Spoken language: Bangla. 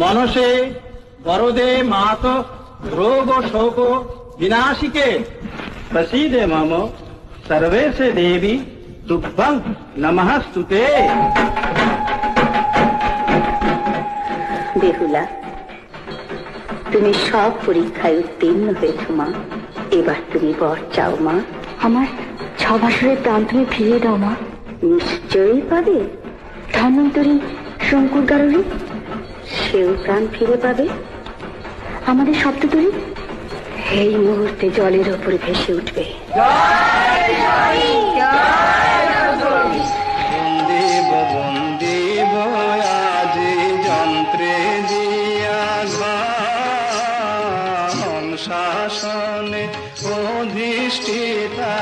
মনসে বরদে মাত রোগ শোক विनाशिके प्रसीदे मम सर्वेशे देवी तुभ्यं नमस्तुते। বেহুলা, তুমি সব পরীক্ষায় উত্তীর্ণ হয়েছ মা। এবার তুমি বর চাও মা। আমার 6 বছরের প্রাণ তুমি ফিরিয়ে দাও মা। নিশ্চয়ই পাবে। ধন্বন্তরী শঙ্কুর গারুলি, সেও প্রাণ ফিরে পাবে। আমাদের সপ্ততরী এই মুহূর্তে জলের ওপরে ভেসে উঠবে। বন্দেব বন্দেব আজি যন্ত্রে দিয়া ঘন শাসনে অধিষ্ঠিতা